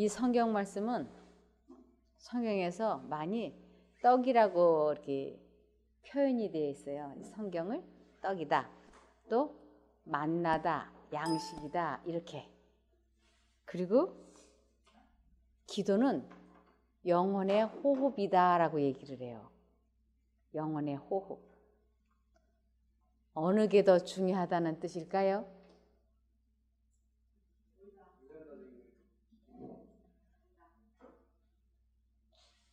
이 성경 말씀은 성경에서 많이 떡이라고 이렇게 표현이 되어 있어요. 성경을 떡이다, 또 만나다, 양식이다 이렇게. 그리고 기도는 영혼의 호흡이다라고 얘기를 해요. 영혼의 호흡. 어느 게 더 중요하다는 뜻일까요?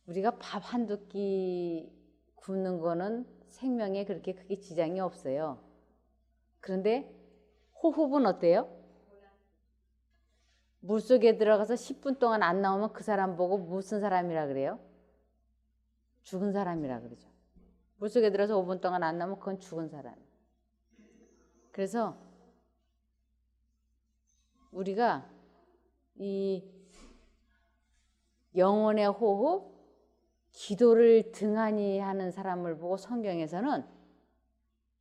우리가 밥 한두 끼 굶는 거는 생명에 그렇게 크게 지장이 없어요. 그런데 호흡은 어때요? 물속에 들어가서 10분 동안 안 나오면 그 사람 보고 무슨 사람이라 그래요? 죽은 사람이라 그러죠. 물속에 들어서 5분 동안 안 나오면 그건 죽은 사람. 그래서 우리가 이 영혼의 호흡, 기도를 등한히 하는 사람을 보고 성경에서는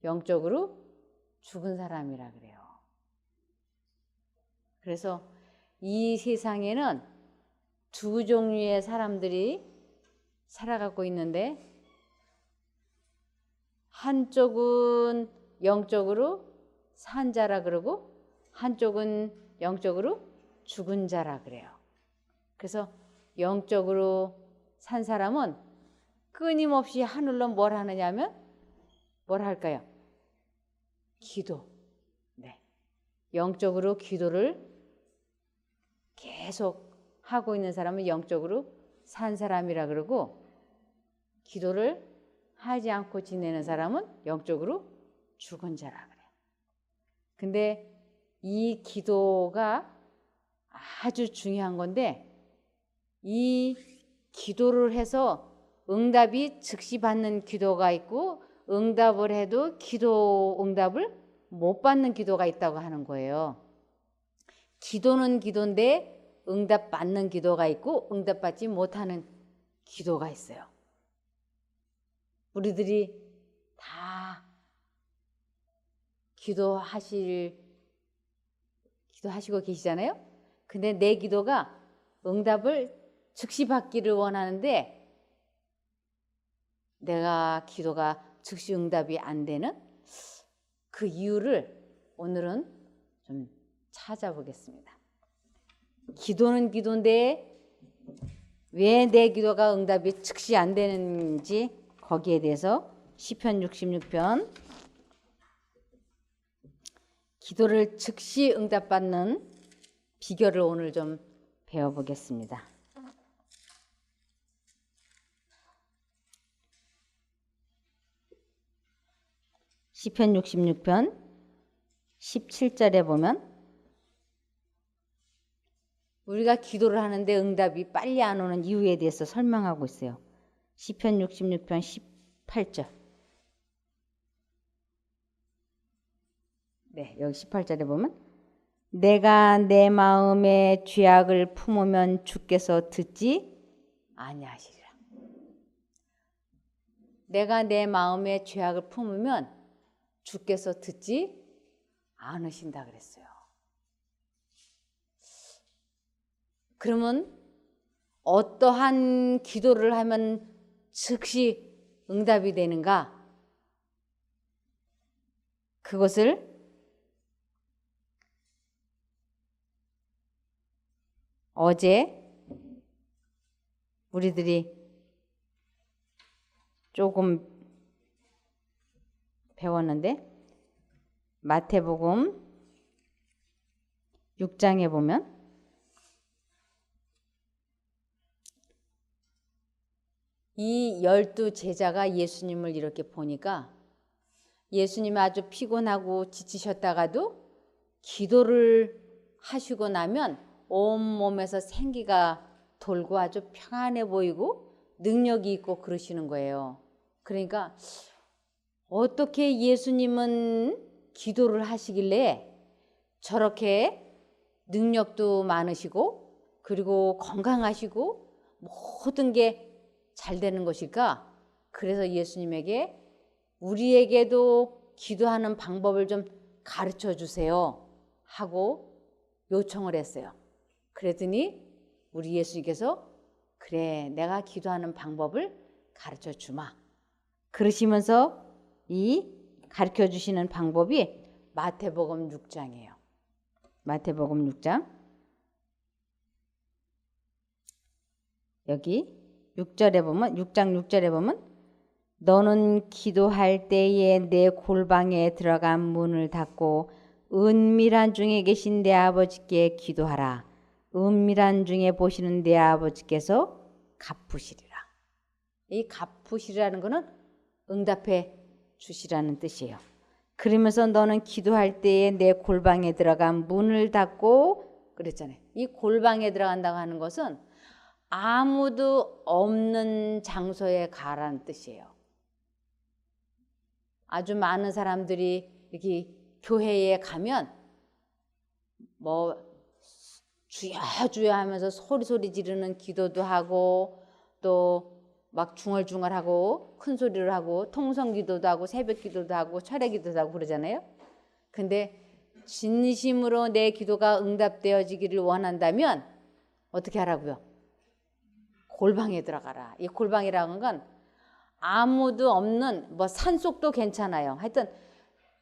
영적으로 죽은 사람이라 그래요. 그래서 이 세상에는 두 종류의 사람들이 살아가고 있는데, 한쪽은 영적으로 산 자라 그러고 한쪽은 영적으로 죽은 자라 그래요. 그래서 영적으로 산 사람은 끊임없이 하늘로 뭘 하느냐면 뭘 할까요? 기도. 네. 영적으로 기도를 계속 하고 있는 사람은 영적으로 산 사람이라 그러고, 기도를 하지 않고 지내는 사람은 영적으로 죽은 자라 그래요. 근데 이 기도가 아주 중요한 건데, 이 기도를 해서 응답이 즉시 받는 기도가 있고, 응답을 해도 응답을 못 받는 기도가 있다고 하는 거예요. 기도는 기도인데 응답 받는 기도가 있고 응답 받지 못하는 기도가 있어요. 우리들이 다 기도하시고 계시잖아요. 근데 내 기도가 응답을 즉시 받기를 원하는데, 내가 기도가 즉시 응답이 안 되는 그 이유를 오늘은 좀 찾아보겠습니다. 기도는 기도인데 왜 내 기도가 응답이 즉시 안 되는지, 거기에 대해서 시편 66편 기도를 즉시 응답받는 비결을 오늘 좀 배워보겠습니다. 시편 66편 17절에 보면, 우리가 기도를 하는데 응답이 빨리 안 오는 이유에 대해서 설명하고 있어요. 시편 66편 18절. 네, 여기 18절에 보면, 내가 내 마음에 죄악을 품으면 주께서 듣지 아니하시리라. 내가 내 마음에 죄악을 품으면 주께서 듣지 않으신다 그랬어요. 그러면 어떠한 기도를 하면 즉시 응답이 되는가? 그것을 어제 우리들이 조금 배웠는데, 마태복음 6장에 보면 이 12제자가 예수님을 이렇게 보니까 예수님이 아주 피곤하고 지치셨다가도 기도를 하시고 나면 온몸에서 생기가 돌고 아주 평안해 보이고 능력이 있고 그러시는 거예요. 그러니까 어떻게 예수님은 기도를 하시길래 저렇게 능력도 많으시고 그리고 건강하시고 모든 게 잘 되는 것일까? 그래서 예수님에게 우리에게도 기도하는 방법을 좀 가르쳐 주세요 하고 요청을 했어요. 그랬더니 우리 예수님께서 그래 내가 기도하는 방법을 가르쳐 주마. 그러시면서 이 가르쳐 주시는 방법이 마태복음 6장이에요. 마태복음 6장. 여기 6절에 보면 6장 6절에 보면 너는 기도할 때에 내 골방에 들어간 문을 닫고 은밀한 중에 계신 내 아버지께 기도하라. 은밀한 중에 보시는 내 아버지께서 갚으시리라. 이 갚으시리라는 것은 응답해 주시라는 뜻이에요. 그러면서 너는 기도할 때에 내 골방에 들어간 문을 닫고 그랬잖아요. 이 골방에 들어간다고 하는 것은 아무도 없는 장소에 가라는 뜻이에요. 아주 많은 사람들이 이렇게 교회에 가면 뭐 주여 주여 하면서 소리 지르는 기도도 하고 또 막 중얼중얼하고 큰 소리를 하고 통성 기도도 하고 새벽 기도도 하고 철야 기도도 하고 그러잖아요. 근데 진심으로 내 기도가 응답되어지기를 원한다면 어떻게 하라고요? 골방에 들어가라. 이 골방이라는 건 아무도 없는 뭐 산속도 괜찮아요. 하여튼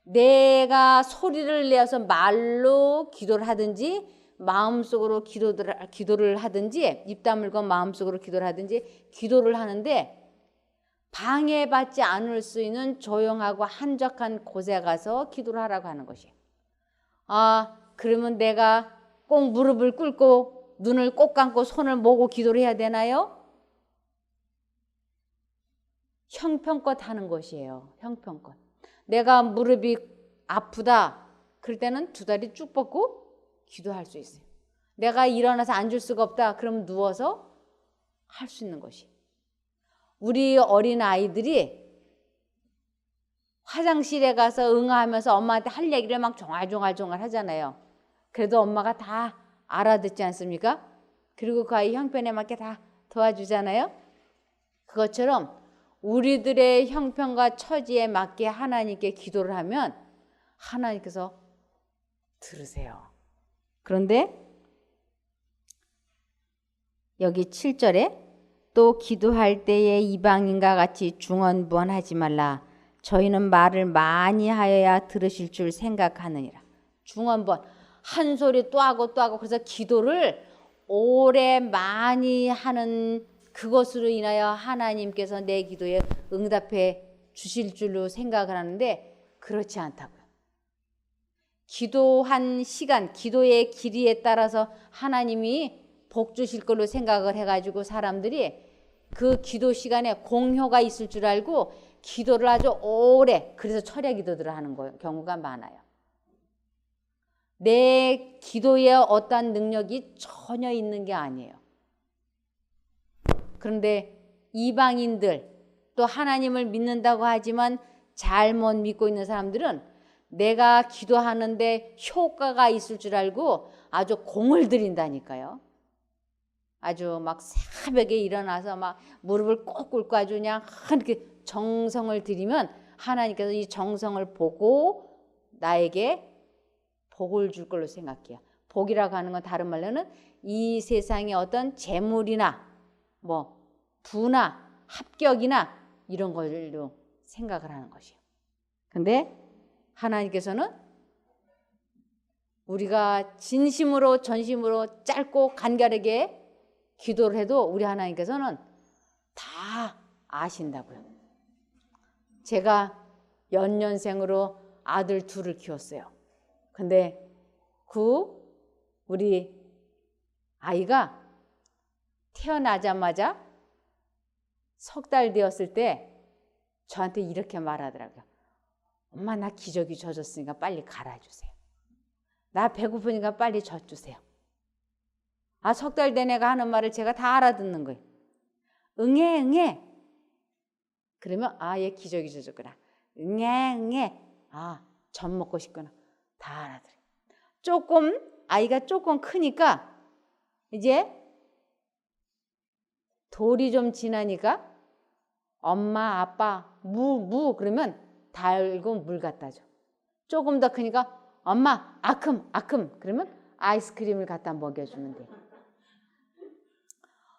내가 소리를 내어서 말로 기도를 하든지 마음속으로 기도를 하든지 입 다물고 마음속으로 기도를 하든지 기도를 하는데 방해받지 않을 수 있는 조용하고 한적한 곳에 가서 기도를 하라고 하는 것이에요. 아, 그러면 내가 꼭 무릎을 꿇고 눈을 꼭 감고 손을 모으고 기도를 해야 되나요? 형편껏 하는 것이에요. 형편껏. 내가 무릎이 아프다. 그럴 때는 두 다리 쭉 뻗고 기도할 수 있어요. 내가 일어나서 앉을 수가 없다. 그럼 누워서 할 수 있는 것이. 우리 어린 아이들이 화장실에 가서 응하면서 엄마한테 할 얘기를 막 종알종알 하잖아요. 그래도 엄마가 다 알아듣지 않습니까? 그리고 그 아이 형편에 맞게 다 도와주잖아요. 그것처럼 우리들의 형편과 처지에 맞게 하나님께 기도를 하면 하나님께서 들으세요. 그런데 여기 7절에 또 기도할 때에 이방인과 같이 중언부언하지 말라. 저희는 말을 많이 하여야 들으실 줄 생각하느니라. 중언부언 한 소리 또 하고 그래서 기도를 오래 많이 하는 그것으로 인하여 하나님께서 내 기도에 응답해 주실 줄로 생각을 하는데 그렇지 않다고요. 기도한 시간, 기도의 길이에 따라서 하나님이 복 주실 걸로 생각을 해가지고 사람들이 그 기도 시간에 공효가 있을 줄 알고 기도를 아주 오래 그래서 철야 기도들을 하는 경우가 많아요. 내 기도에 어떠한 능력이 전혀 있는 게 아니에요. 그런데 이방인들 또 하나님을 믿는다고 하지만 잘못 믿고 있는 사람들은 내가 기도하는데 효과가 있을 줄 알고 아주 공을 들인다니까요. 아주 막 새벽에 일어나서 막 무릎을 꼭 꿇고 아주 그냥 이렇게 정성을 들이면 하나님께서 이 정성을 보고 나에게 복을 줄 걸로 생각해요. 복이라고 하는 건 다른 말로는 이 세상의 어떤 재물이나 뭐 부나 합격이나 이런 걸로 생각을 하는 것이에요. 근데 하나님께서는 우리가 진심으로 전심으로 짧고 간결하게 기도를 해도 우리 하나님께서는 다 아신다고요. 제가 연년생으로 아들 둘을 키웠어요. 근데 우리 아이가 태어나자마자 석 달 되었을 때 저한테 이렇게 말하더라고요. 엄마 나 기저귀 젖었으니까 빨리 갈아주세요. 나 배고프니까 빨리 젖주세요. 아, 석 달 된 애가 하는 말을 제가 다 알아듣는 거예요. 응애. 그러면 얘 기저귀 젖었구나. 응애. 젖 먹고 싶구나. 다 알아들어요. 아이가 조금 크니까 이제 돌이 좀 지나니까 엄마, 아빠, 무 그러면 달고 물 갖다 줘. 조금 더 크니까 엄마, 아큼 그러면 아이스크림을 갖다 먹여주면 돼.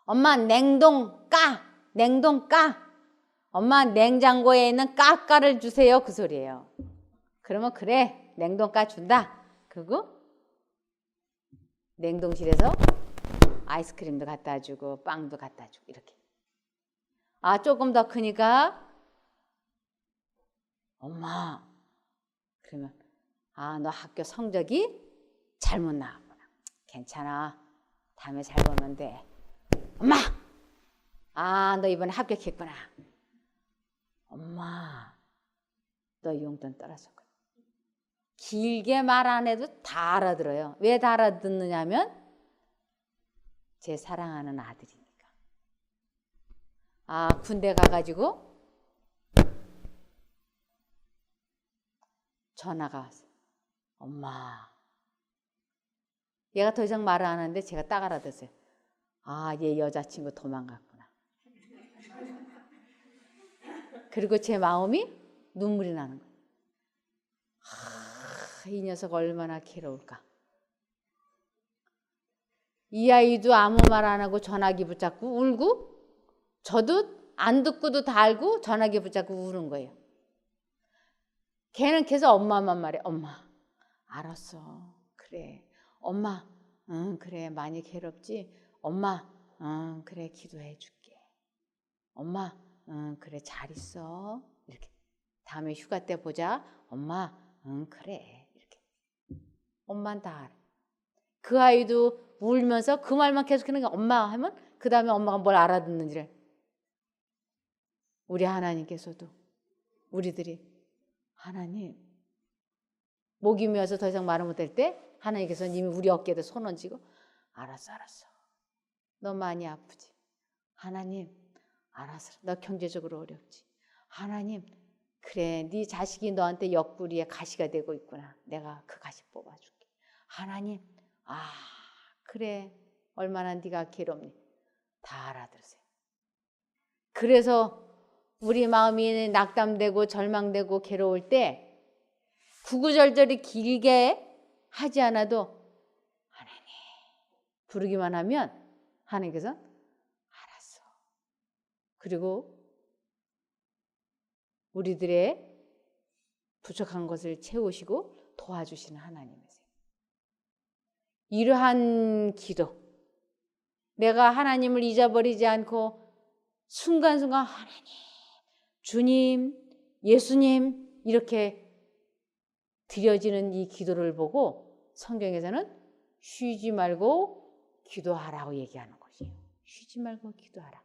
엄마 냉동 까, 냉동 까. 엄마 냉장고에 있는 까까를 주세요. 그 소리예요. 그러면 그래 냉동 까 준다. 그리고 냉동실에서 아이스크림도 갖다 주고 빵도 갖다 주고 이렇게. 아 조금 더 크니까 엄마 그러면 아 너 학교 성적이 잘못 나왔구나. 괜찮아. 다음에 잘 보면 돼. 엄마 아 너 이번에 합격했구나. 엄마 너 용돈 떨어졌구나. 길게 말 안 해도 다 알아들어요. 왜 다 알아듣느냐면 제 사랑하는 아들이니까. 아 군대 가가지고 전화가 왔어요. 엄마 얘가 더 이상 말을 안 하는데 제가 딱 알아듣었어요. 아 얘 여자친구 도망갔구나. 그리고 제 마음이 눈물이 나는 거예요. 이 녀석 얼마나 괴로울까. 이 아이도 아무 말 안 하고 전화기 붙잡고 울고 저도 안 듣고도 다 알고 전화기 붙잡고 우는 거예요. 걔는 계속 엄마만 말해. 엄마 알았어. 그래. 엄마 응 그래 많이 괴롭지. 엄마 응 그래 기도해 줄게. 엄마 응 그래 잘 있어. 이렇게. 다음에 휴가 때 보자. 엄마 응 그래. 이렇게. 엄마는 다 알아. 그 아이도 울면서 그 말만 계속 하는 거야. 엄마 하면 그 다음에 엄마가 뭘 알아듣는지를. 우리 하나님께서도 우리들이 하나님 목이 메어서 더 이상 말을 못할 때 하나님께서는 이미 우리 어깨에 손 얹고 알았어 알았어. 너 많이 아프지. 하나님 알았어. 너 경제적으로 어렵지. 하나님 그래 네 자식이 너한테 옆구리에 가시가 되고 있구나. 내가 그 가시 뽑아줄게. 하나님 아 그래 얼마나 네가 괴롭니. 다 알아들으세요. 그래서 우리 마음이 낙담되고 절망되고 괴로울 때 구구절절히 길게 하지 않아도 하나님 부르기만 하면 하나님께서 알았어. 그리고 우리들의 부족한 것을 채우시고 도와주시는 하나님이세요. 이러한 기도, 내가 하나님을 잊어버리지 않고 순간순간 하나님, 주님, 예수님 이렇게 드려지는 이 기도를 보고 성경에서는 쉬지 말고 기도하라고 얘기하는 것이에요. 쉬지 말고 기도하라.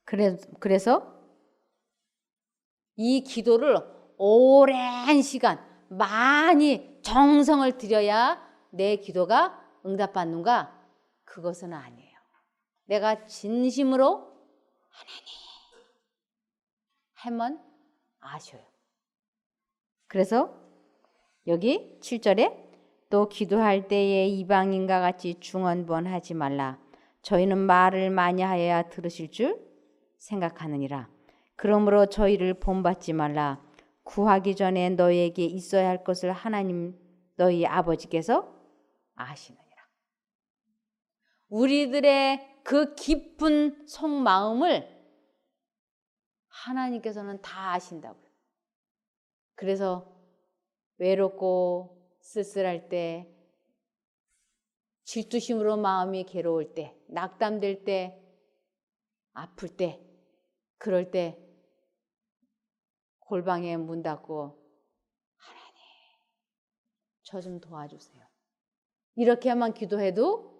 그래서 이 기도를 오랜 시간 많이 정성을 들여야 내 기도가 응답받는가? 그것은 아니에요. 내가 진심으로 하나님 하면 아셔요. 그래서 여기 7절에 또 기도할 때에 이방인과 같이 중언부언하지 말라. 저희는 말을 많이 하여야 들으실 줄 생각하느니라. 그러므로 저희를 본받지 말라. 구하기 전에 너희에게 있어야 할 것을 하나님 너희 아버지께서 아시느니라. 우리들의 그 깊은 속마음을 하나님께서는 다 아신다고요. 그래서 외롭고 쓸쓸할 때, 질투심으로 마음이 괴로울 때, 낙담될 때, 아플 때, 그럴 때 골방에 문 닫고 하나님 저 좀 도와주세요. 이렇게만 기도해도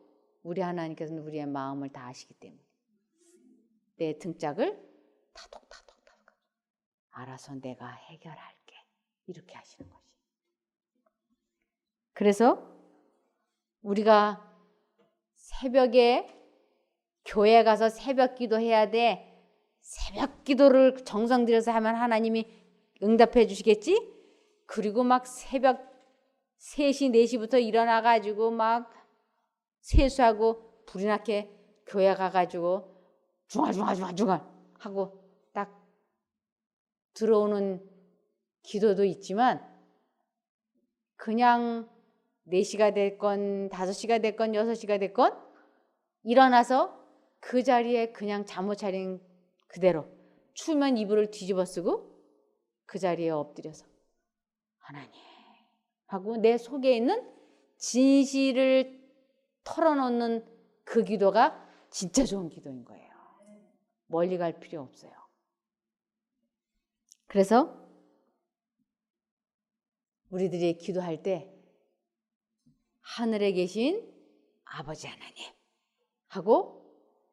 우리 하나님께서는 우리의 마음을 다 아시기 때문에 내 등짝을 타독타독 알아서 내가 해결할게 이렇게 하시는 거지. 그래서 우리가 새벽에 교회 가서 새벽 기도해야 돼. 새벽 기도를 정성 들여서 하면 하나님이 응답해 주시겠지? 그리고 막 새벽 3시, 4시부터 일어나가지고 막 세수하고 불이 나게 교회 가가지고 중얼중얼 하고 딱 들어오는 기도도 있지만 그냥 4시가 됐건 5시가 됐건 6시가 됐건 일어나서 그 자리에 그냥 잠옷 차린 그대로 추우면 이불을 뒤집어 쓰고 그 자리에 엎드려서 하나님 하고 내 속에 있는 진실을 털어놓는 그 기도가 진짜 좋은 기도인 거예요. 멀리 갈 필요 없어요. 그래서 우리들이 기도할 때 하늘에 계신 아버지 하나님 하고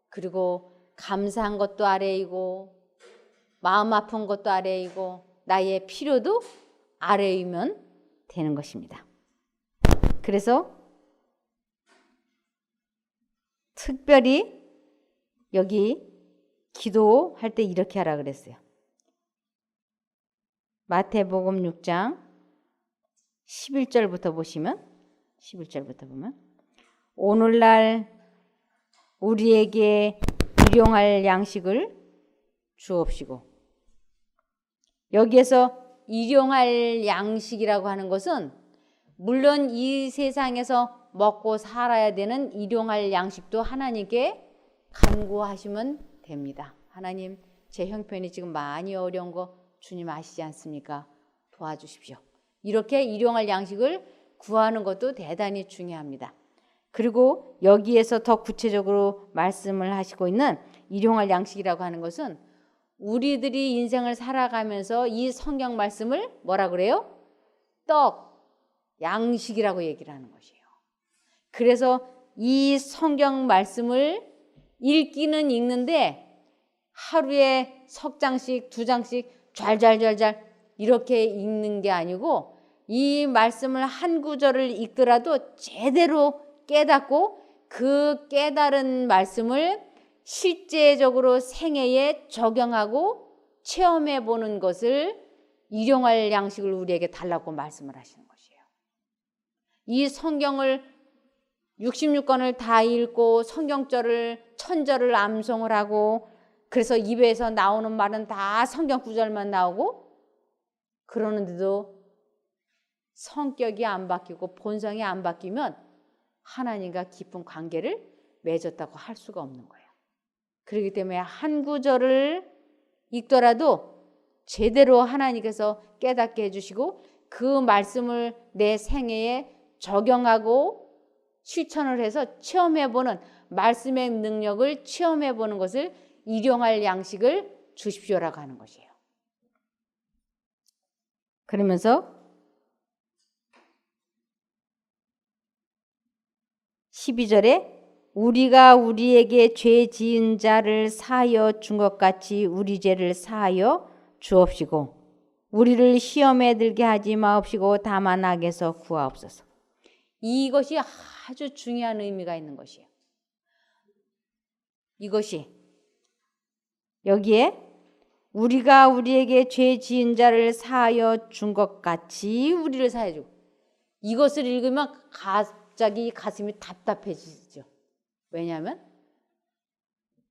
그리고 감사한 것도 아래이고 마음 아픈 것도 아래이고 나의 필요도 아래이면 되는 것입니다. 그래서 특별히 여기 기도할 때 이렇게 하라 그랬어요. 마태복음 6장 11절부터 보시면 11절부터 보면 오늘날 우리에게 일용할 양식을 주옵시고 여기에서 일용할 양식이라고 하는 것은 물론 이 세상에서 먹고 살아야 되는 일용할 양식도 하나님께 간구하시면 됩니다. 하나님 제 형편이 지금 많이 어려운 거 주님 아시지 않습니까? 도와주십시오. 이렇게 일용할 양식을 구하는 것도 대단히 중요합니다. 그리고 여기에서 더 구체적으로 말씀을 하시고 있는 일용할 양식이라고 하는 것은 우리들이 인생을 살아가면서 이 성경 말씀을 뭐라 그래요? 떡, 양식이라고 얘기를 하는 것이에요. 그래서 이 성경 말씀을 읽기는 읽는데 하루에 석 장씩, 두 장씩 잘잘잘잘 이렇게 읽는 게 아니고 이 말씀을 한 구절을 읽더라도 제대로 깨닫고 그 깨달은 말씀을 실제적으로 생애에 적용하고 체험해 보는 것을 일용할 양식을 우리에게 달라고 말씀을 하시는 것이에요. 이 성경을 66권을 다 읽고 성경절을 천절을 암송을 하고 그래서 입에서 나오는 말은 다 성경 구절만 나오고 그러는데도 성격이 안 바뀌고 본성이 안 바뀌면 하나님과 깊은 관계를 맺었다고 할 수가 없는 거예요. 그렇기 때문에 한 구절을 읽더라도 제대로 하나님께서 깨닫게 해주시고 그 말씀을 내 생애에 적용하고 실천을 해서 체험해보는 말씀의 능력을 체험해보는 것을 일용할 양식을 주십시오라고 하는 것이에요. 그러면서 12절에 우리가 우리에게 죄 지은 자를 사하여 준 것 같이 우리 죄를 사하여 주옵시고 우리를 시험에 들게 하지 마옵시고 다만 악에서 구하옵소서. 이것이 아주 중요한 의미가 있는 것이에요. 이것이 여기에 우리가 우리에게 죄 지은 자를 사하여 준 것 같이 우리를 사하여 주고 이것을 읽으면 갑자기 가슴이 답답해지죠. 왜냐하면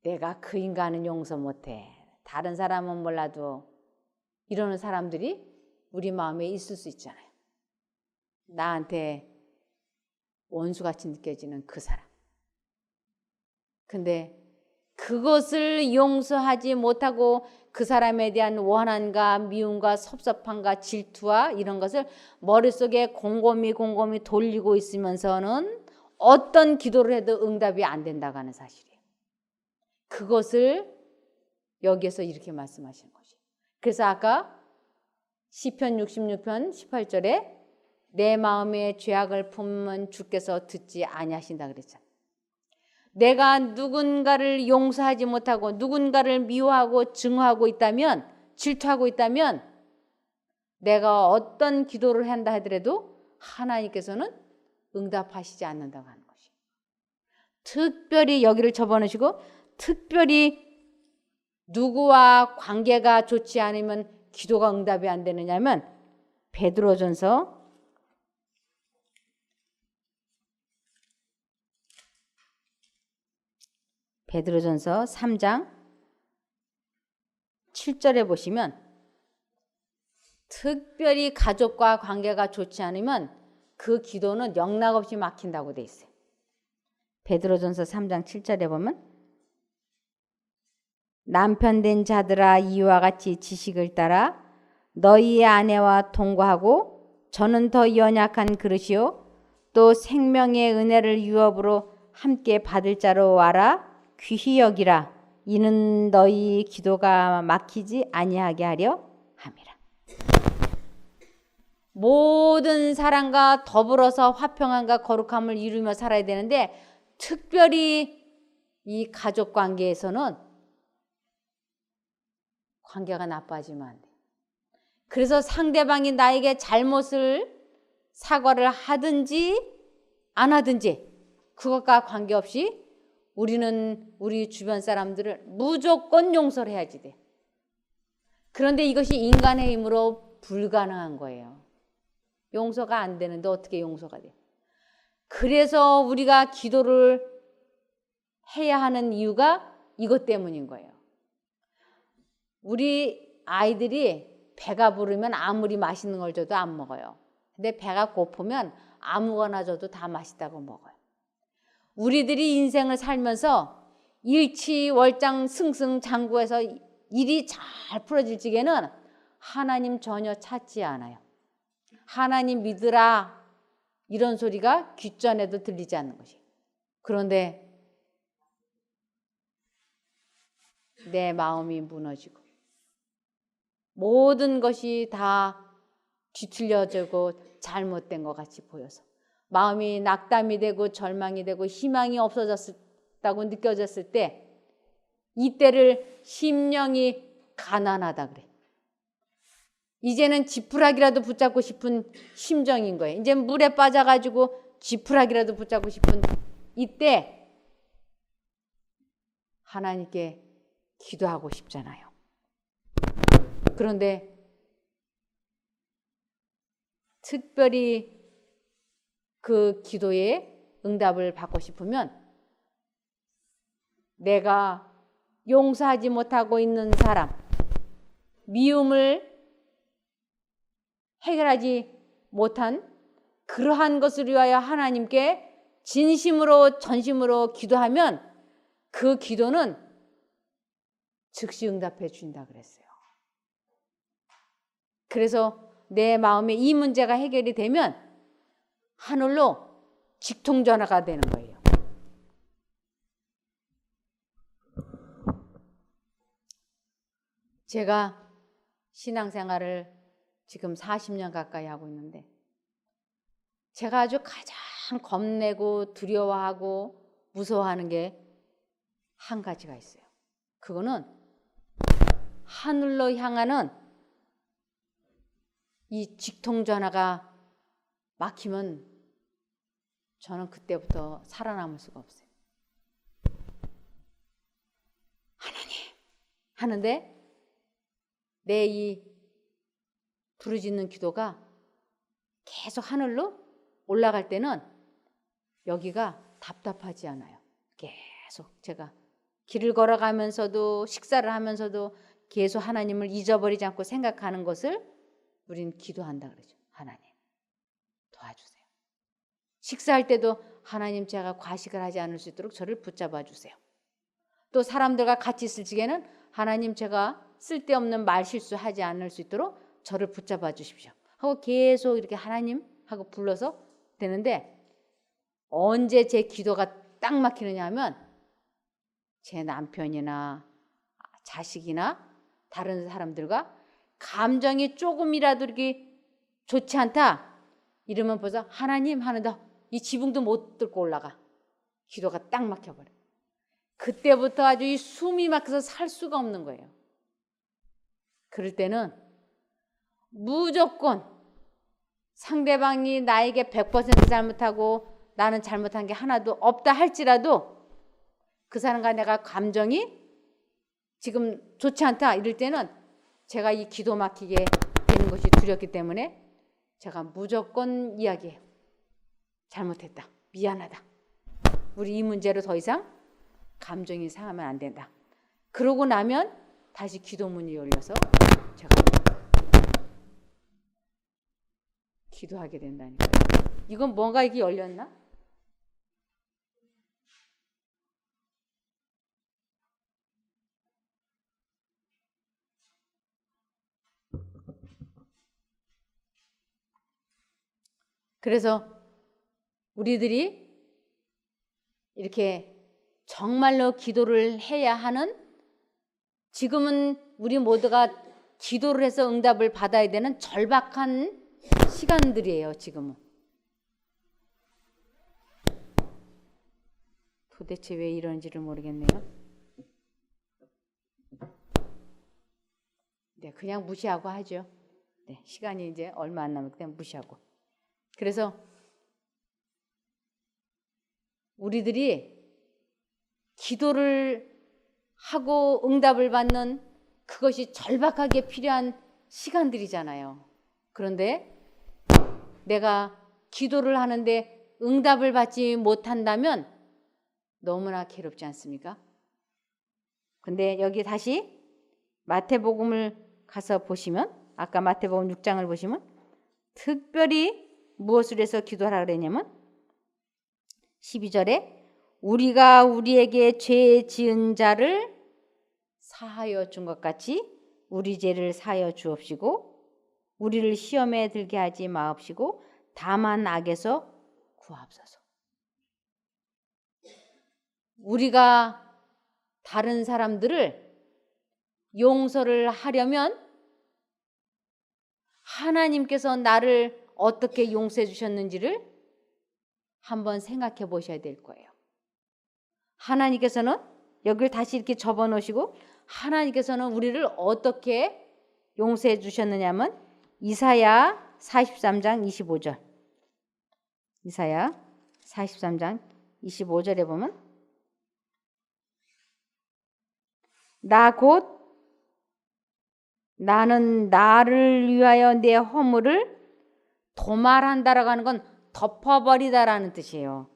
내가 그 인간은 용서 못해. 다른 사람은 몰라도 이러는 사람들이 우리 마음에 있을 수 있잖아요. 나한테 원수같이 느껴지는 그 사람. 근데 그것을 용서하지 못하고 그 사람에 대한 원한과 미움과 섭섭함과 질투와 이런 것을 머릿속에 곰곰이 돌리고 있으면서는 어떤 기도를 해도 응답이 안 된다고 하는 사실이에요. 그것을 여기에서 이렇게 말씀하시는 것이에요. 그래서 아까 시편 66편 18절에 내 마음에 죄악을 품으면 주께서 듣지 아니하신다 그랬잖아요. 내가 누군가를 용서하지 못하고 누군가를 미워하고 증오하고 있다면 질투하고 있다면 내가 어떤 기도를 한다 하더라도 하나님께서는 응답하시지 않는다고 하는 것이에요. 특별히 여기를 접어넣으시고 특별히 누구와 관계가 좋지 않으면 기도가 응답이 안 되느냐면 베드로전서 3장 7절에 보시면 특별히 가족과 관계가 좋지 않으면 그 기도는 영락없이 막힌다고 돼 있어요. 베드로전서 3장 7절에 보면 남편 된 자들아 이와 같이 지식을 따라 너희의 아내와 동거하고 저는 더 연약한 그릇이요 또 생명의 은혜를 유업으로 함께 받을 자로 와라 귀히 여기라 이는 너희 기도가 막히지 아니하게 하려 함이라. 모든 사람과 더불어서 화평함과 거룩함을 이루며 살아야 되는데 특별히 이 가족 관계에서는 관계가 나빠지면 안 돼. 그래서 상대방이 나에게 잘못을 사과를 하든지 안 하든지 그것과 관계없이 우리는 우리 주변 사람들을 무조건 용서를 해야지 돼. 그런데 이것이 인간의 힘으로 불가능한 거예요. 용서가 안 되는데 어떻게 용서가 돼? 그래서 우리가 기도를 해야 하는 이유가 이것 때문인 거예요. 우리 아이들이 배가 부르면 아무리 맛있는 걸 줘도 안 먹어요. 근데 배가 고프면 아무거나 줘도 다 맛있다고 먹어요. 우리들이 인생을 살면서 일치월장승승장구해서 일이 잘 풀어질 적에는 하나님 전혀 찾지 않아요. 하나님 믿으라 이런 소리가 귓전에도 들리지 않는 것이에요. 그런데 내 마음이 무너지고 모든 것이 다 뒤틀려지고 잘못된 것 같이 보여서 마음이 낙담이 되고 절망이 되고 희망이 없어졌다고 느껴졌을 때 이때를 심령이 가난하다 그래. 이제는 지푸라기라도 붙잡고 싶은 심정인 거예요. 이제 물에 빠져가지고 지푸라기라도 붙잡고 싶은 이때 하나님께 기도하고 싶잖아요. 그런데 특별히 그 기도에 응답을 받고 싶으면 내가 용서하지 못하고 있는 사람, 미움을 해결하지 못한 그러한 것을 위하여 하나님께 진심으로 전심으로 기도하면 그 기도는 즉시 응답해 준다 그랬어요. 그래서 내 마음에 이 문제가 해결이 되면 하늘로 직통전화가 되는 거예요. 제가 신앙생활을 지금 40년 가까이 하고 있는데 제가 아주 가장 겁내고 두려워하고 무서워하는 게 한 가지가 있어요. 그거는 하늘로 향하는 이 직통전화가 막히면 저는 그때부터 살아남을 수가 없어요. 하나님 하는데 내 이 부르짖는 기도가 계속 하늘로 올라갈 때는 여기가 답답하지 않아요. 계속 제가 길을 걸어가면서도 식사를 하면서도 계속 하나님을 잊어버리지 않고 생각하는 것을 우린 기도한다 그러죠. 하나님 도와주세요. 식사할 때도 하나님 제가 과식을 하지 않을 수 있도록 저를 붙잡아 주세요. 또 사람들과 같이 있을 적에는 하나님 제가 쓸데없는 말 실수하지 않을 수 있도록 저를 붙잡아 주십시오. 하고 계속 이렇게 하나님 하고 불러서 되는데 언제 제 기도가 딱 막히느냐 하면 제 남편이나 자식이나 다른 사람들과 감정이 조금이라도 이렇게 좋지 않다 이러면 벌써 하나님 하는데 이 지붕도 못 뚫고 올라가. 기도가 딱 막혀버려. 그때부터 아주 이 숨이 막혀서 살 수가 없는 거예요. 그럴 때는 무조건 상대방이 나에게 100% 잘못하고 나는 잘못한 게 하나도 없다 할지라도 그 사람과 내가 감정이 지금 좋지 않다 이럴 때는 제가 이 기도 막히게 되는 것이 두렵기 때문에 제가 무조건 이야기해요. 잘못했다. 미안하다. 우리 이 문제로 더 이상 감정이 상하면 안 된다. 그러고 나면 다시 기도문이 열려서 제가 기도하게 된다니까요. 이건 뭔가 이게 열렸나? 그래서 우리들이 이렇게 정말로 기도를 해야 하는, 지금은 우리 모두가 기도를 해서 응답을 받아야 되는 절박한 시간들이에요. 지금은. 도대체 왜 이런지를 모르겠네요. 네, 그냥 무시하고 하죠. 네, 시간이 이제 얼마 안 남았기 때문에 무시하고. 그래서 우리들이 기도를 하고 응답을 받는 그것이 절박하게 필요한 시간들이잖아요. 그런데 내가 기도를 하는데 응답을 받지 못한다면 너무나 괴롭지 않습니까? 근데 여기 다시 마태복음을 가서 보시면, 아까 마태복음 6장을 보시면 특별히 무엇을 해서 기도하라 그랬냐면 12절에 우리가 우리에게 죄 지은 자를 사하여 준 것 같이 우리 죄를 사하여 주옵시고 우리를 시험에 들게 하지 마옵시고 다만 악에서 구하옵소서. 우리가 다른 사람들을 용서를 하려면 하나님께서 나를 어떻게 용서해 주셨는지를 한번 생각해 보셔야 될 거예요. 하나님께서는 여기를 다시 이렇게 접어 놓으시고 하나님께서는 우리를 어떻게 용서해 주셨느냐면 이사야 43장 25절. 이사야 43장 25절에 보면 나는 나를 위하여 내 허물을 도말한다라고 하는 건 덮어버리다라는 뜻이에요.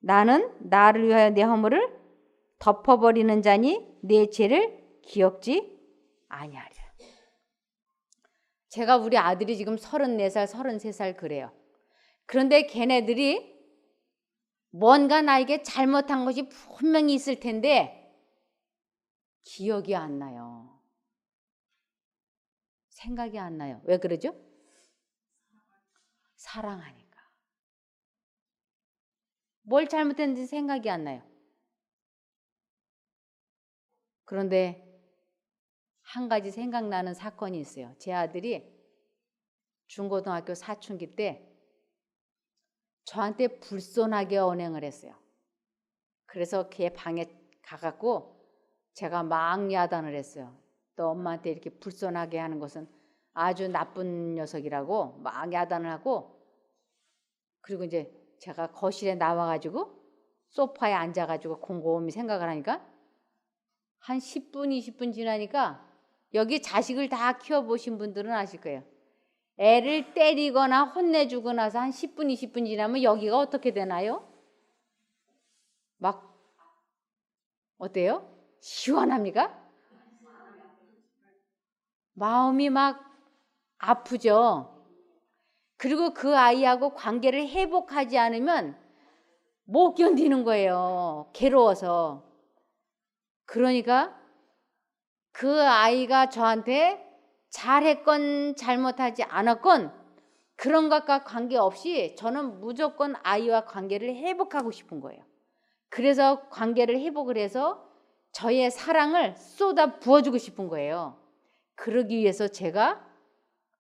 나는 나를 위하여 내 허물을 덮어버리는 자니 내 죄를 기억지 아니하리라. 제가 우리 아들이 지금 34살, 33살 그래요. 그런데 걔네들이 뭔가 나에게 잘못한 것이 분명히 있을 텐데 기억이 안 나요. 생각이 안 나요. 왜 그러죠? 사랑하니까. 뭘 잘못했는지 생각이 안 나요. 그런데 한 가지 생각나는 사건이 있어요. 제 아들이 중고등학교 사춘기 때 저한테 불손하게 언행을 했어요. 그래서 걔 방에 가갖고 제가 막 야단을 했어요. 너 엄마한테 이렇게 불손하게 하는 것은 아주 나쁜 녀석이라고 막 야단을 하고, 그리고 이제 제가 거실에 나와가지고 소파에 앉아가지고 곰곰이 생각을 하니까 한 10분, 20분 지나니까 여기 자식을 다 키워보신 분들은 아실 거예요. 애를 때리거나 혼내주고 나서 한 10분, 20분 지나면 여기가 어떻게 되나요? 막 어때요? 시원합니까? 마음이 막 아프죠. 그리고 그 아이하고 관계를 회복하지 않으면 못 견디는 거예요. 괴로워서. 그러니까 그 아이가 저한테 잘했건 잘못하지 않았건 그런 것과 관계없이 저는 무조건 아이와 관계를 회복하고 싶은 거예요. 그래서 관계를 회복을 해서 저의 사랑을 쏟아 부어주고 싶은 거예요. 그러기 위해서 제가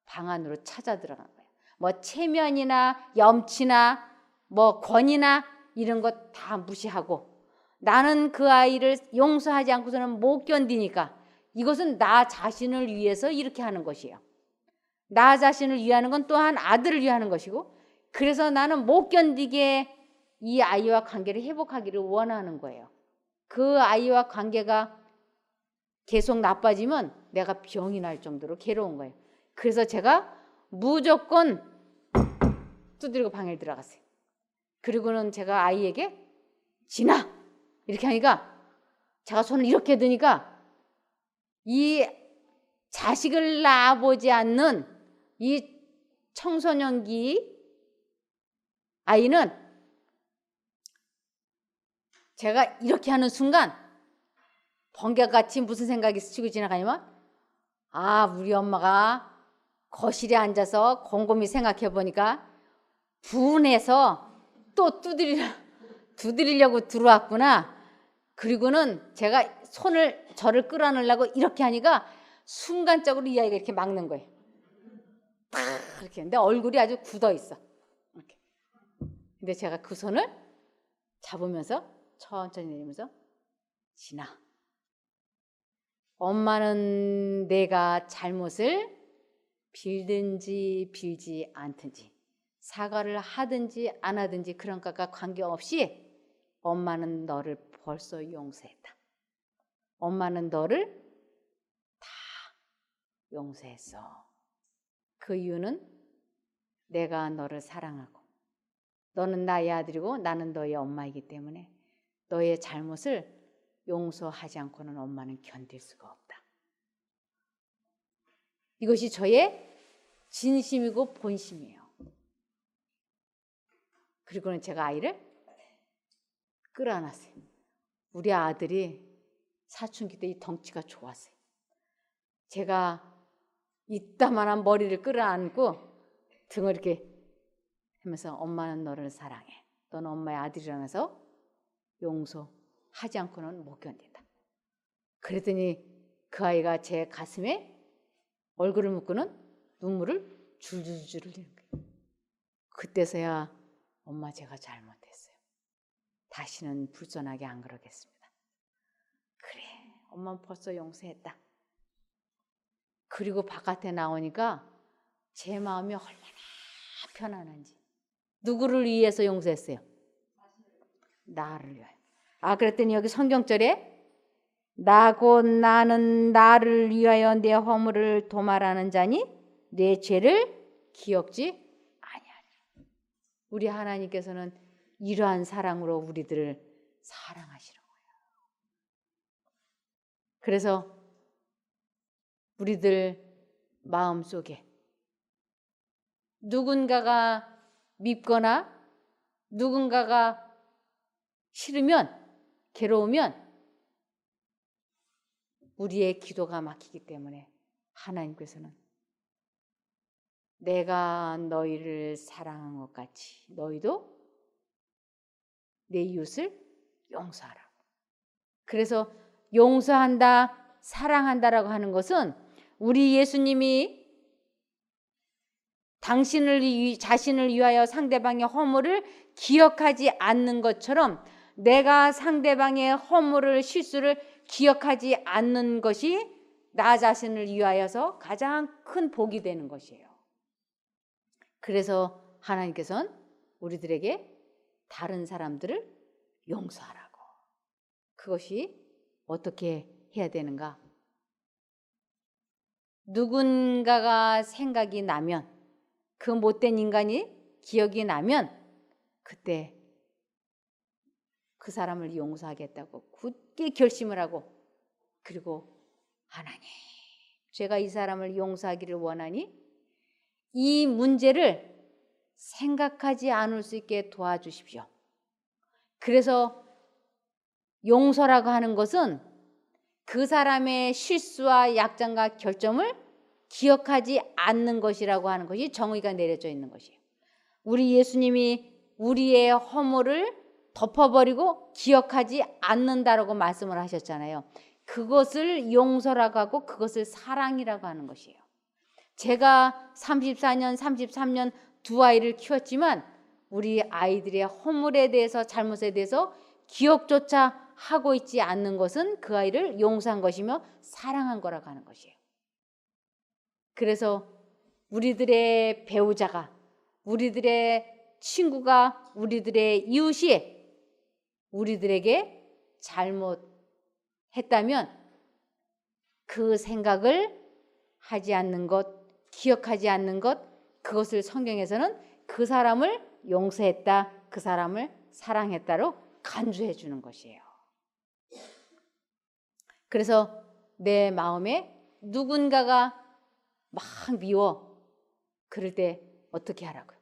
방 안으로 찾아 들어간 거예요. 뭐 체면이나 염치나 뭐 권위나 이런 것 다 무시하고 나는 그 아이를 용서하지 않고서는 못 견디니까 이것은 나 자신을 위해서 이렇게 하는 것이에요. 나 자신을 위하는 건 또한 아들을 위하는 것이고, 그래서 나는 못 견디게 이 아이와 관계를 회복하기를 원하는 거예요. 그 아이와 관계가 계속 나빠지면 내가 병이 날 정도로 괴로운 거예요. 그래서 제가 무조건 두드리고 방에 들어갔어요. 그리고는 제가 아이에게 진아 이렇게 하니까 제가 손을 이렇게 드니까 이 자식을 낳아보지 않는 이 청소년기 아이는 제가 이렇게 하는 순간 번개같이 무슨 생각이 스치고 지나가냐면 아, 우리 엄마가 거실에 앉아서 곰곰이 생각해 보니까 분해서 또 두드리려고 들어왔구나. 그리고는 제가 저를 끌어안으려고 이렇게 하니까 순간적으로 이 아이가 이렇게 막는 거예요. 탁 이렇게. 근데 얼굴이 아주 굳어 있어. 이렇게. 근데 제가 그 손을 잡으면서 천천히 내리면서, 진아, 엄마는 내가 잘못을 빌든지 빌지 않든지, 사과를 하든지 안 하든지 그런 것과 관계없이 엄마는 너를 벌써 용서했다. 엄마는 너를 다 용서했어. 그 이유는 내가 너를 사랑하고 너는 나의 아들이고 나는 너의 엄마이기 때문에 너의 잘못을 용서하지 않고는 엄마는 견딜 수가 없다. 이것이 저의 진심이고 본심이에요. 그리고는 제가 아이를 끌어안았어요. 우리 아들이 사춘기 때 이 덩치가 좋았어요. 제가 이따만한 머리를 끌어안고 등을 이렇게 하면서, 엄마는 너를 사랑해. 너는 엄마의 아들이라면서 용서하지 않고는 못 견딘다. 그랬더니 그 아이가 제 가슴에 얼굴을 묻고는 눈물을 줄줄줄 흘리는 거예요. 그때서야 엄마 제가 잘못했어요. 다시는 불손하게 안 그러겠습니다. 그래, 엄마는 벌써 용서했다. 그리고 바깥에 나오니까 제 마음이 얼마나 편안한지. 누구를 위해서 용서했어요? 나를 위하여. 그랬더니 여기 성경절에 나곧 나는 나를 위하여 내 허물을 도말하는 자니 내 죄를 기억지 아니하리라. 우리 하나님께서는 이러한 사랑으로 우리들을 사랑하시는 거예요. 그래서 우리들 마음속에 누군가가 밉거나 누군가가 싫으면, 괴로우면 우리의 기도가 막히기 때문에 하나님께서는 내가 너희를 사랑한 것 같이 너희도 내 이웃을 용서하라고. 그래서 용서한다, 사랑한다라고 하는 것은 우리 예수님이 자신을 위하여 상대방의 허물을 기억하지 않는 것처럼 내가 상대방의 허물을, 실수를 기억하지 않는 것이 나 자신을 위하여서 가장 큰 복이 되는 것이에요. 그래서 하나님께서는 우리들에게 다른 사람들을 용서하라고. 그것이 어떻게 해야 되는가? 누군가가 생각이 나면, 그 못된 인간이 기억이 나면 그때 그 사람을 용서하겠다고 굳게 결심을 하고, 그리고 하나님, 제가 이 사람을 용서하기를 원하니 이 문제를 생각하지 않을 수 있게 도와주십시오. 그래서 용서라고 하는 것은 그 사람의 실수와 약점과 결점을 기억하지 않는 것이라고 하는 것이 정의가 내려져 있는 것이에요. 우리 예수님이 우리의 허물을 덮어버리고 기억하지 않는다라고 말씀을 하셨잖아요. 그것을 용서라고 하고 그것을 사랑이라고 하는 것이에요. 제가 34년, 33년 두 아이를 키웠지만 우리 아이들의 허물에 대해서, 잘못에 대해서 기억조차 하고 있지 않는 것은 그 아이를 용서한 것이며 사랑한 거라고 하는 것이에요. 그래서 우리들의 배우자가, 우리들의 친구가, 우리들의 이웃이 우리들에게 잘못했다면 그 생각을 하지 않는 것, 기억하지 않는 것, 그것을 성경에서는 그 사람을 용서했다, 그 사람을 사랑했다로 간주해 주는 것이에요. 그래서 내 마음에 누군가가 막 미워, 그럴 때 어떻게 하라고요?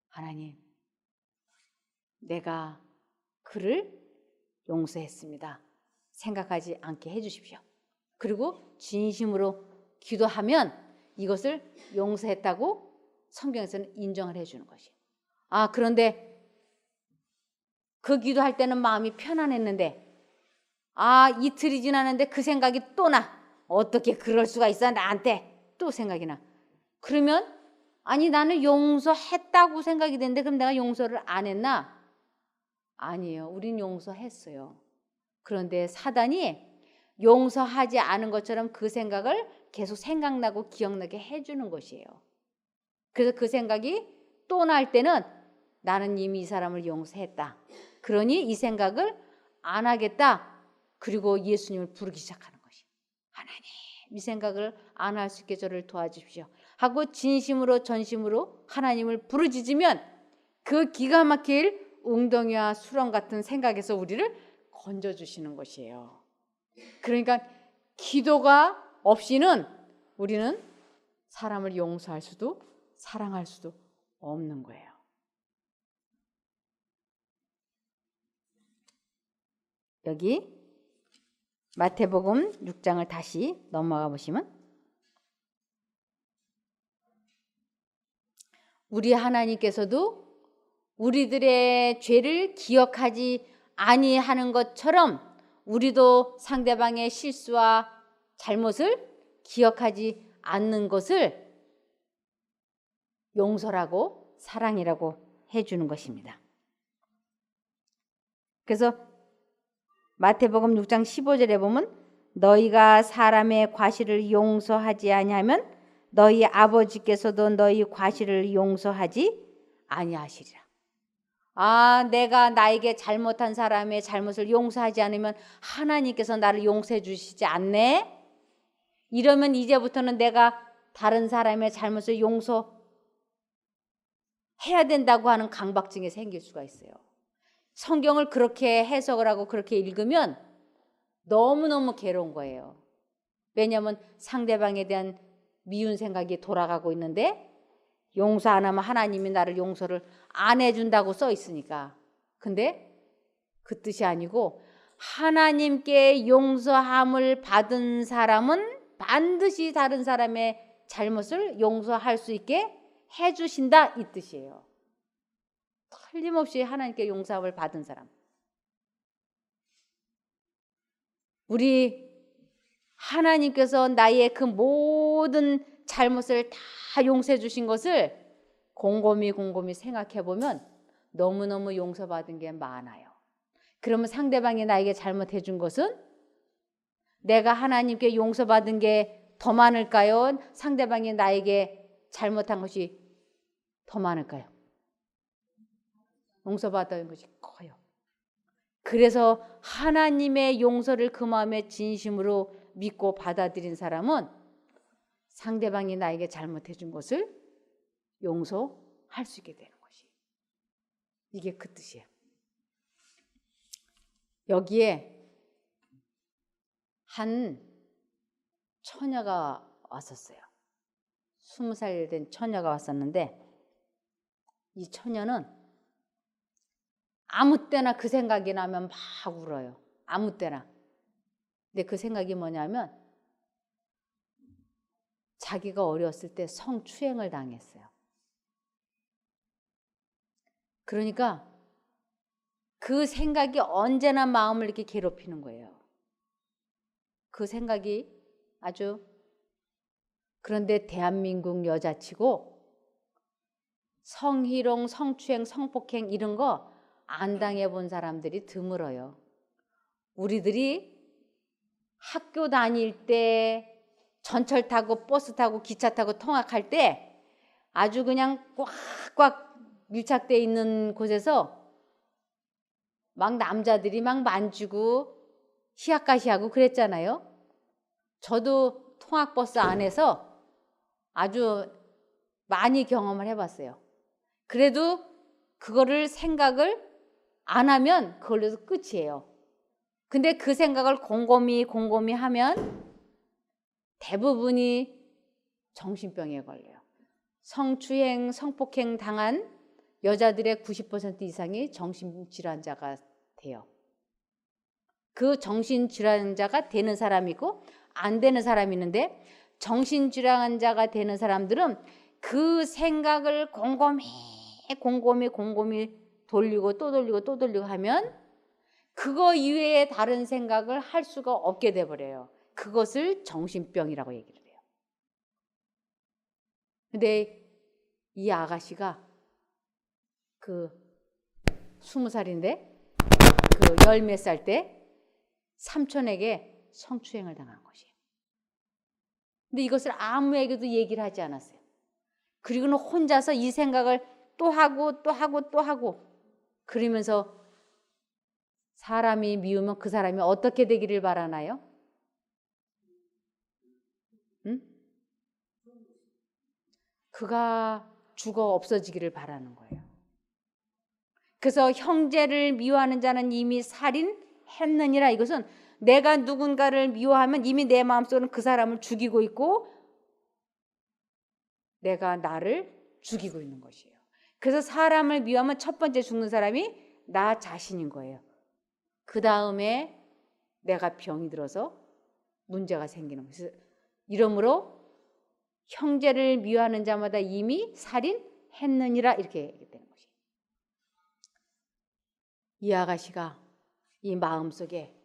하나님, 내가 그를 용서했습니다. 생각하지 않게 해주십시오. 그리고 진심으로 기도하면 이것을 용서했다고 성경에서는 인정을 해주는 것이에요. 그런데 그 기도할 때는 마음이 편안했는데 이틀이 지났는데 그 생각이 또 나. 어떻게 그럴 수가 있어 나한테 또 생각이 나. 그러면 나는 용서했다고 생각이 되는데 그럼 내가 용서를 안 했나? 아니에요. 우린 용서했어요. 그런데 사단이 용서하지 않은 것처럼 그 생각을 계속 생각나고 기억나게 해주는 것이에요. 그래서 그 생각이 또 날 때는 나는 이미 이 사람을 용서했다. 그러니 이 생각을 안 하겠다. 그리고 예수님을 부르기 시작하는 것이에요. 하나님, 이 생각을 안 할 수 있게 저를 도와주십시오 하고 진심으로 전심으로 하나님을 부르짖으면 그 기가 막힐 웅덩이와 수렁 같은 생각에서 우리를 건져주시는 것이에요. 그러니까 기도가 없이는 우리는 사람을 용서할 수도 사랑할 수도 없는 거예요. 여기 마태복음 6장을 다시 넘어가 보시면 우리 하나님께서도 우리들의 죄를 기억하지 아니하는 것처럼 우리도 상대방의 실수와 잘못을 기억하지 않는 것을 용서라고 사랑이라고 해주는 것입니다. 그래서 마태복음 6장 15절에 보면 너희가 사람의 과실을 용서하지 아니하면 너희 아버지께서도 너희 과실을 용서하지 아니하시리라. 내가 나에게 잘못한 사람의 잘못을 용서하지 않으면 하나님께서 나를 용서해 주시지 않네? 이러면 이제부터는 내가 다른 사람의 잘못을 용서해야 된다고 하는 강박증이 생길 수가 있어요. 성경을 그렇게 해석을 하고 그렇게 읽으면 너무너무 괴로운 거예요. 왜냐하면 상대방에 대한 미운 생각이 돌아가고 있는데 용서 안 하면 하나님이 나를 용서를 안 해준다고 써 있으니까. 근데 그 뜻이 아니고 하나님께 용서함을 받은 사람은 반드시 다른 사람의 잘못을 용서할 수 있게 해주신다 이 뜻이에요. 틀림없이 하나님께 용서함을 받은 사람. 우리 하나님께서 나의 그 모든 잘못을 다 용서해 주신 것을 곰곰이 생각해 보면 너무너무 용서받은 게 많아요. 그러면 상대방이 나에게 잘못해 준 것은 내가 하나님께 용서받은 게 더 많을까요? 상대방이 나에게 잘못한 것이 더 많을까요? 용서받은 것이 커요. 그래서 하나님의 용서를 그 마음에 진심으로 믿고 받아들인 사람은 상대방이 나에게 잘못해 준 것을 용서할 수 있게 되는 것이. 이게 그 뜻이에요. 여기에 한 처녀가 왔었어요. 20살 된 처녀가 왔었는데 이 처녀는 아무 때나 그 생각이 나면 막 울어요. 아무 때나. 근데 그 생각이 뭐냐면 자기가 어렸을 때 성추행을 당했어요. 그러니까 그 생각이 언제나 마음을 이렇게 괴롭히는 거예요. 그 생각이 아주. 그런데 대한민국 여자치고 성희롱, 성추행, 성폭행 이런 거 안 당해본 사람들이 드물어요. 우리들이 학교 다닐 때 전철 타고 버스 타고 기차 타고 통학할 때 아주 그냥 꽉꽉 밀착돼 있는 곳에서 막 남자들이 막 만지고 히야카시하고 그랬잖아요. 저도 통학버스 안에서 아주 많이 경험을 해봤어요. 그래도 그거를 생각을 안 하면 그걸로서 끝이에요. 근데 그 생각을 곰곰이 하면 대부분이 정신병에 걸려요. 성추행, 성폭행 당한 여자들의 90% 이상이 정신질환자가 돼요. 그 정신질환자가 되는 사람이고 안 되는 사람이 있는데 정신질환자가 되는 사람들은 그 생각을 곰곰이 돌리고 또 돌리고 또 돌리고 하면 그거 이외에 다른 생각을 할 수가 없게 돼버려요. 그것을 정신병이라고 얘기를 해요. 근데 이 아가씨가 그 20살인데 그 10몇 살 때 삼촌에게 성추행을 당한 것이에요. 근데 이것을 아무에게도 얘기를 하지 않았어요. 그리고는 혼자서 이 생각을 또 하고 그러면서 사람이 미우면 그 사람이 어떻게 되기를 바라나요? 응? 그가 죽어 없어지기를 바라는 거예요. 그래서 형제를 미워하는 자는 이미 살인했느니라. 이것은 내가 누군가를 미워하면 이미 내 마음속으로는 그 사람을 죽이고 있고 내가 나를 죽이고 있는 것이에요. 그래서 사람을 미워하면 첫 번째 죽는 사람이 나 자신인 거예요. 그 다음에 내가 병이 들어서 문제가 생기는 거예요. 그래서 이러므로 형제를 미워하는 자마다 이미 살인했느니라 이렇게 얘기되는 것이에요. 이 아가씨가 이 마음속에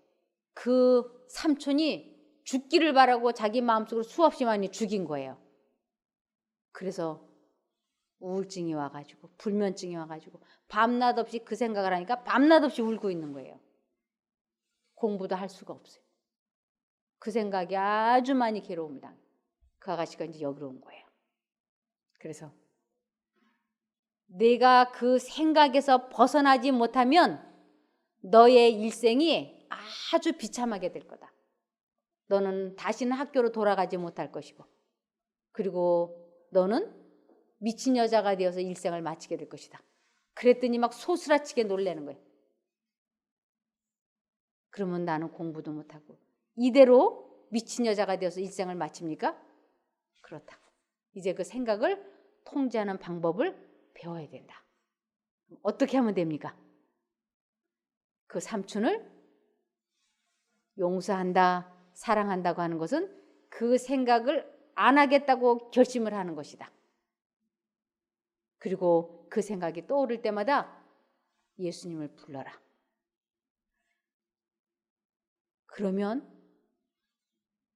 그 삼촌이 죽기를 바라고 자기 마음속으로 수없이 많이 죽인 거예요. 그래서 우울증이 와가지고 불면증이 와가지고 밤낮 없이 그 생각을 하니까 밤낮 없이 울고 있는 거예요. 공부도 할 수가 없어요. 그 생각이 아주 많이 괴로움을 당해요. 그 아가씨가 이제 여기로 온 거예요. 그래서 내가 그 생각에서 벗어나지 못하면 너의 일생이 아주 비참하게 될 거다. 너는 다시는 학교로 돌아가지 못할 것이고 그리고 너는 미친 여자가 되어서 일생을 마치게 될 것이다. 그랬더니 막 소스라치게 놀라는 거예요. 그러면 나는 공부도 못하고 이대로 미친 여자가 되어서 일생을 마칩니까? 그렇다고. 이제 그 생각을 통제하는 방법을 배워야 된다. 어떻게 하면 됩니까? 그 삼촌을 용서한다, 사랑한다고 하는 것은 그 생각을 안 하겠다고 결심을 하는 것이다. 그리고 그 생각이 떠오를 때마다 예수님을 불러라. 그러면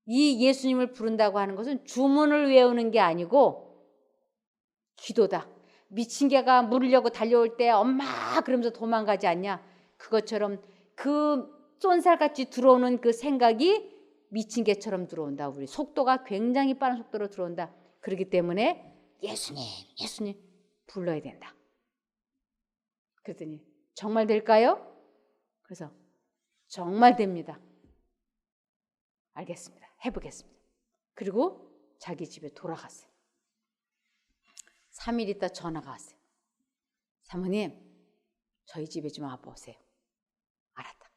이 예수님을 부른다고 하는 것은 주문을 외우는 게 아니고 기도다. 미친 개가 물으려고 달려올 때 엄마 그러면서 도망가지 않냐. 그것처럼 그 쏜살같이 들어오는 그 생각이 미친 개처럼 들어온다. 우리 속도가 굉장히 빠른 속도로 들어온다. 그렇기 때문에 예수님 불러야 된다. 그랬더니 정말 될까요? 그래서 정말 됩니다. 알겠습니다. 해보겠습니다. 그리고 자기 집에 돌아갔어요. 3일 있다 전화가 왔어요. 사모님, 저희 집에 좀 와보세요. 알았다.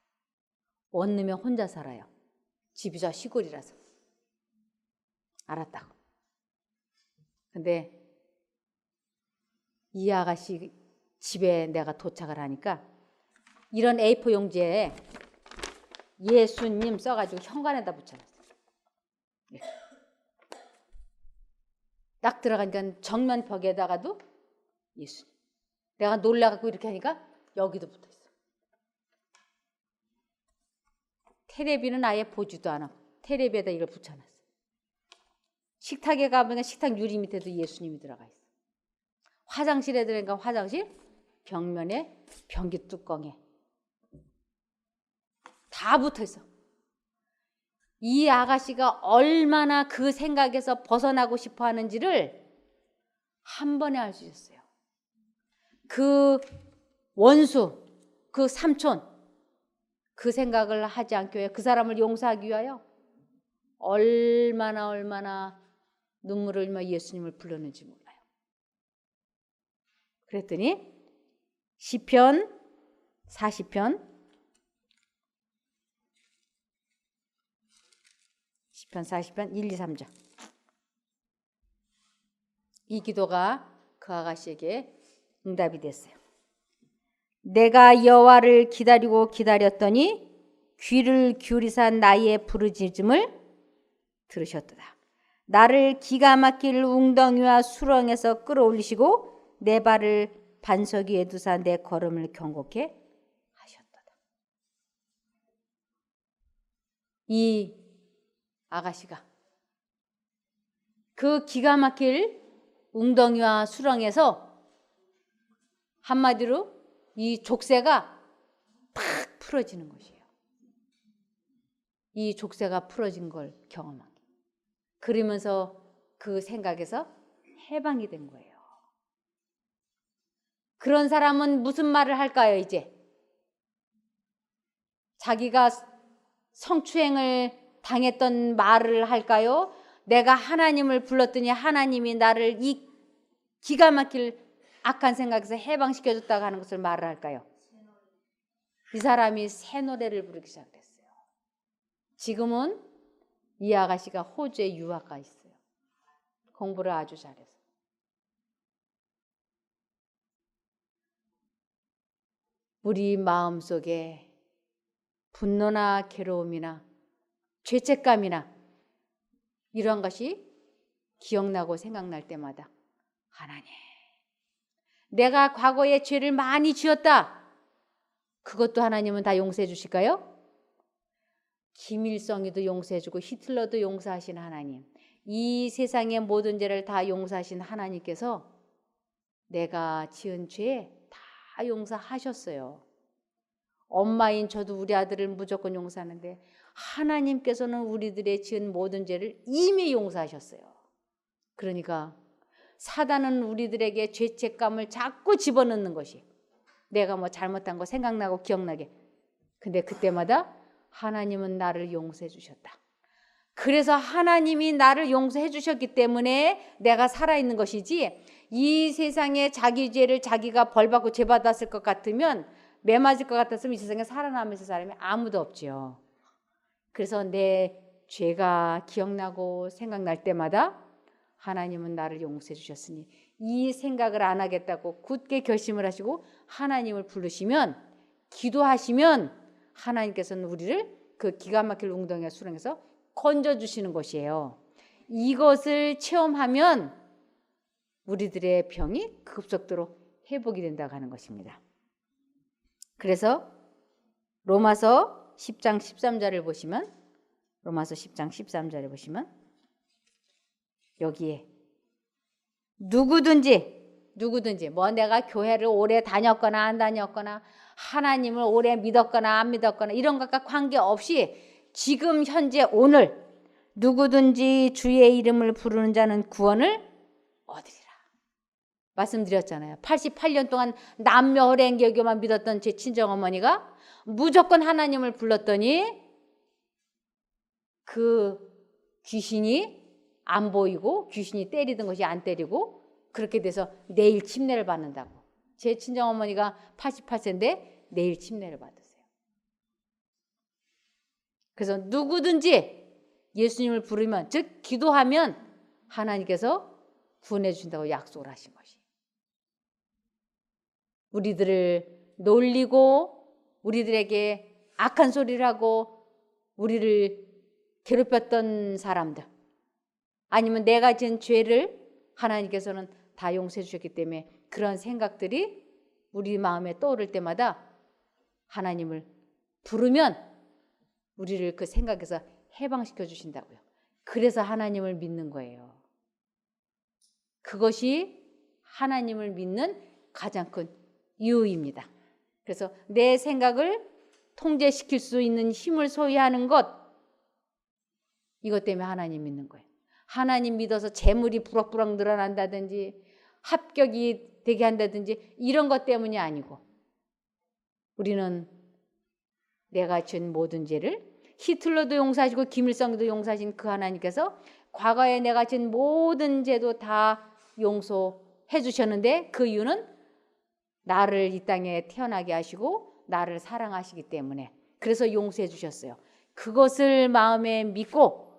원룸에 혼자 살아요. 집이 저 시골이라서. 알았다고. 근데 이 아가씨 집에 내가 도착을 하니까 이런 A4 용지에 예수님 써가지고 현관에다 붙여놨어요. 딱 들어가니까 정면 벽에다가도 예수님. 내가 놀라갖고 이렇게 하니까 여기도 붙어있어. 테레비는 아예 보지도 않아. 테레비에다 이걸 붙여놨어. 식탁에 가보니까 식탁 유리 밑에도 예수님이 들어가 있어. 화장실에 들어가니까 화장실 벽면에 변기 뚜껑에 다 붙어있어. 이 아가씨가 얼마나 그 생각에서 벗어나고 싶어 하는지를 한 번에 알 수 있었어요. 그 원수, 그 삼촌, 그 생각을 하지 않기 위해 그 사람을 용서하기 위하여 얼마나 눈물을 흘리며 예수님을 불렀는지 몰라요. 그랬더니 시편 40편 1, 2, 3절. 이 기도가 그 아가씨에게 응답이 됐어요. 내가 여호와를 기다렸더니 귀를 기울이사 나의 부르짖음을 들으셨도다. 나를 기가 막힐 웅덩이와 수렁에서 끌어올리시고 내 발을 반석 위에 두사 내 걸음을 경고케 하셨도다. 이 아가씨가 그 기가 막힐 웅덩이와 수렁에서 한마디로 이 족쇄가 팍 풀어지는 것이에요. 이 족쇄가 풀어진 걸 경험한 게. 그러면서 그 생각에서 해방이 된 거예요. 그런 사람은 무슨 말을 할까요, 이제? 자기가 성추행을 당했던 말을 할까요? 내가 하나님을 불렀더니 하나님이 나를 이 기가 막힐 악한 생각에서 해방시켜줬다고 하는 것을 말을 할까요? 이 사람이 새 노래를 부르기 시작했어요. 지금은 이 아가씨가 호주에 유학 가 있어요. 공부를 아주 잘해서. 우리 마음속에 분노나 괴로움이나 죄책감이나 이런 것이 기억나고 생각날 때마다 하나님, 내가 과거에 죄를 많이 지었다. 그것도 하나님은 다 용서해 주실까요? 김일성이도 용서해 주고 히틀러도 용서하신 하나님, 이 세상의 모든 죄를 다 용서하신 하나님께서 내가 지은 죄 다 용서하셨어요. 엄마인 저도 우리 아들을 무조건 용서하는데 하나님께서는 우리들의 지은 모든 죄를 이미 용서하셨어요. 그러니까 사단은 우리들에게 죄책감을 자꾸 집어넣는 것이, 내가 뭐 잘못한 거 생각나고 기억나게. 근데 그때마다 하나님은 나를 용서해 주셨다. 그래서 하나님이 나를 용서해 주셨기 때문에 내가 살아있는 것이지, 이 세상에 자기 죄를 자기가 벌받고 죄받았을 것 같으면, 매 맞을 것 같았으면 이 세상에 살아남으면서 사람이 아무도 없지요. 그래서 내 죄가 기억나고 생각날 때마다 하나님은 나를 용서해 주셨으니 이 생각을 안 하겠다고 굳게 결심을 하시고 하나님을 부르시면, 기도하시면 하나님께서는 우리를 그 기가 막힐 웅덩이와 수렁에서 건져주시는 것이에요. 이것을 체험하면 우리들의 병이 급속도로 회복이 된다고 하는 것입니다. 그래서 로마서 10장 13절을 보시면, 로마서 10장 13절을 보시면 여기에 누구든지 뭐 내가 교회를 오래 다녔거나 안 다녔거나 하나님을 오래 믿었거나 안 믿었거나 이런 것과 관계없이 지금 현재 오늘 누구든지 주의 이름을 부르는 자는 구원을 얻으리라. 말씀드렸잖아요. 88년 동안 남녀 호랭개교만 믿었던 제 친정어머니가 무조건 하나님을 불렀더니 그 귀신이 안 보이고 귀신이 때리던 것이 안 때리고 그렇게 돼서 내일 침례를 받는다고. 제 친정어머니가 88세인데 내일 침례를 받으세요. 그래서 누구든지 예수님을 부르면, 즉 기도하면 하나님께서 구원해 주신다고 약속을 하신 것이. 우리들을 놀리고 우리들에게 악한 소리를 하고 우리를 괴롭혔던 사람들, 아니면 내가 지은 죄를 하나님께서는 다 용서해 주셨기 때문에 그런 생각들이 우리 마음에 떠오를 때마다 하나님을 부르면 우리를 그 생각에서 해방시켜 주신다고요. 그래서 하나님을 믿는 거예요. 그것이 하나님을 믿는 가장 큰 이유입니다. 그래서 내 생각을 통제시킬 수 있는 힘을 소유하는 것, 이것 때문에 하나님 믿는 거예요. 하나님 믿어서 재물이 부럭부럭 늘어난다든지 합격이 되게 한다든지 이런 것 때문이 아니고, 우리는 내가 지은 모든 죄를 히틀러도 용서하시고 김일성도 용서하신 그 하나님께서 과거에 내가 지은 모든 죄도 다 용서해 주셨는데, 그 이유는 나를 이 땅에 태어나게 하시고 나를 사랑하시기 때문에, 그래서 용서해 주셨어요. 그것을 마음에 믿고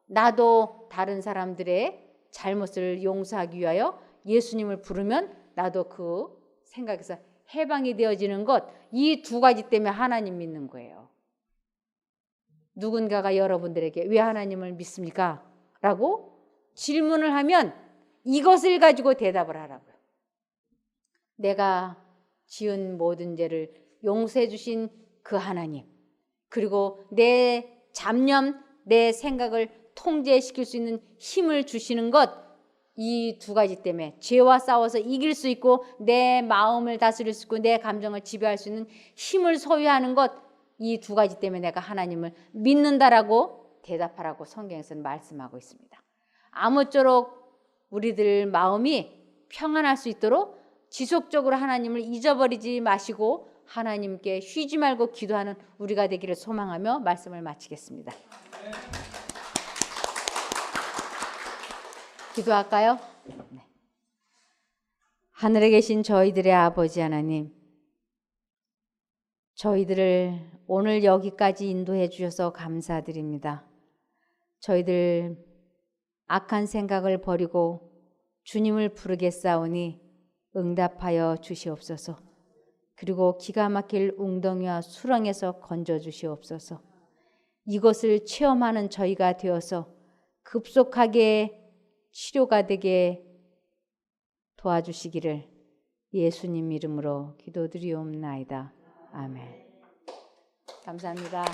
나도 다른 사람들의 잘못을 용서하기 위하여 예수님을 부르면 나도 그 생각에서 해방이 되어지는 것, 이 두 가지 때문에 하나님 믿는 거예요. 누군가가 여러분들에게 왜 하나님을 믿습니까? 라고 질문을 하면 이것을 가지고 대답을 하라고요. 내가 지은 모든 죄를 용서해 주신 그 하나님, 그리고 내 잡념, 내 생각을 통제시킬 수 있는 힘을 주시는 것, 이 두 가지 때문에 죄와 싸워서 이길 수 있고 내 마음을 다스릴 수 있고 내 감정을 지배할 수 있는 힘을 소유하는 것, 이 두 가지 때문에 내가 하나님을 믿는다라고 대답하라고 성경에서는 말씀하고 있습니다. 아무쪼록 우리들 마음이 평안할 수 있도록 지속적으로 하나님을 잊어버리지 마시고 하나님께 쉬지 말고 기도하는 우리가 되기를 소망하며 말씀을 마치겠습니다. 기도할까요? 네. 하늘에 계신 저희들의 아버지 하나님, 저희들을 오늘 여기까지 인도해 주셔서 감사드립니다. 저희들 악한 생각을 버리고 주님을 부르겠사오니 응답하여 주시옵소서. 그리고 기가 막힐 웅덩이와 수렁에서 건져 주시옵소서. 이것을 체험하는 저희가 되어서 급속하게 치료가 되게 도와주시기를 예수님 이름으로 기도드리옵나이다. 아멘. 감사합니다.